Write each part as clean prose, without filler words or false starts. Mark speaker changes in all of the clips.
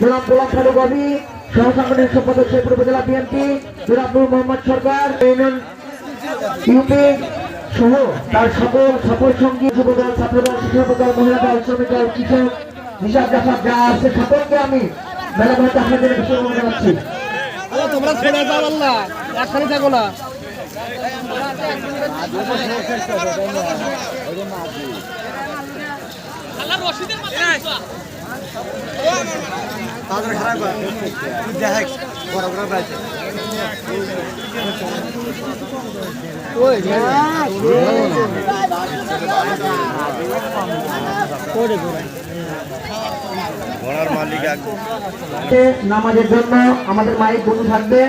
Speaker 1: জনাব গোলাম ফারুক অভি, সহ সাংগঠনিক সম্পাদক শেরপুর উপজেলা বিএনপি জনাব নূর মোহাম্মদ সরকার, ইউনিয়ন ইউপি সহ তার সকল সঙ্গী যুবদল, ছাত্রদল, শিক্ষকদল, মহিলা দল, শ্রমিক দল, কৃষক, হিসাব জাফাত যা আছে সকলকে আমি মেলা ভাইতে আপনাদের বিষয় জানাচ্ছি।
Speaker 2: তোমরা ছেড়ে যাও, আল্লাহ একসাথে থাকো না।
Speaker 1: নামাজের জন্য আমাদের মাইক বন্ধু থাকবে,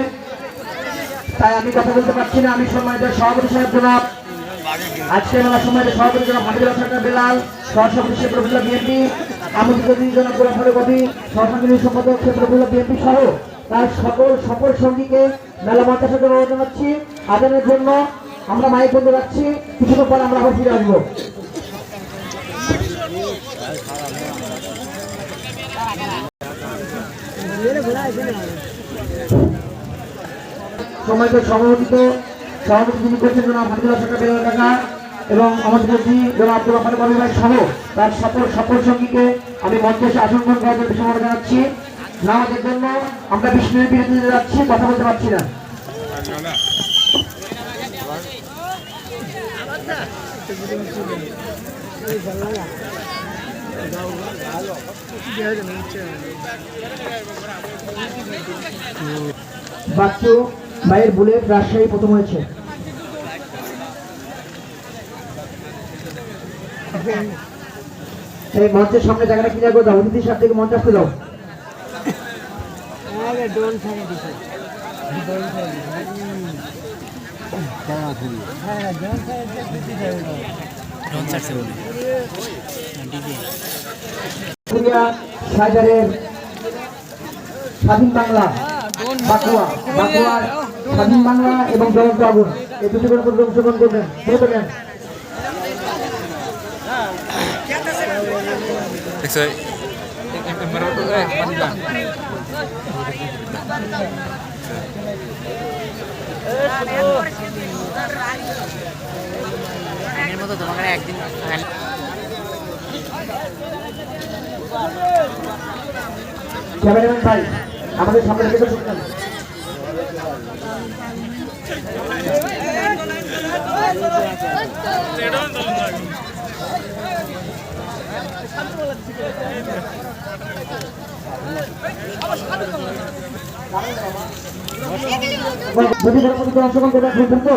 Speaker 1: তাই আমি কথা বলতে পারছি না। আমি সম্মানিত সভাপতি সাহেব জনাব, আজকে মেলার সম্মানিত সভাপতি জনাব হাবিবুল্লাহ সরকার বেলাল, সহসভাপতি শেরপুর উপজেলা বিএনপি আমন্ত্রিত জনাব গোলাম ফারুক অভি, সহসাংগঠনিক সম্পাদক শেরপুর উপজেলা বিএনপি সহ তার সকল সঙ্গীকে মেলা মঞ্চের সাথে অনুরোধ জানাচ্ছি। আদানের জন্য আমরা মাইক বন্ধ রাখছি, কিছুক্ষণ পর আমরা আবার ফিরে আসবো। সম্মানিত সভাপতি যিনি করছেন জনাব হাবিবুল্লাহ সরকার বেলাল কাকা এবং আমাদের জনাব গোলাম ফারুক অভি ভাই সহ তার সকল সঙ্গীকে আমি মঞ্চে এসে আসন গ্রহণ করার জন্য সম্মান জানাচ্ছি। নামাজের জন্য আমরা 20 মিনিট বিরতি যাচ্ছি, কথা বলতে পারছি না। বাচ্চু ভাইয়ের বুলেট রাজশাহী প্রথম হয়েছে। এই মঞ্চের সামনে জায়গাটা ক্লিয়ার করে দাও, অতিথির সাথে থেকে মঞ্চ আসতে দাও। স্বাধীন বাংলা বাকুয়া স্বাধীন বাংলা এবং জগৎ আগুন এই দুটি করে অংশগ্রহণ করবেন।
Speaker 2: তোমাকে একদিন
Speaker 1: ক্যামেরাম্যান ভাই আমাদের সামনে থেকে শুনছেন। যদি অংশগ্রহণ করবেন শুনছেন তো?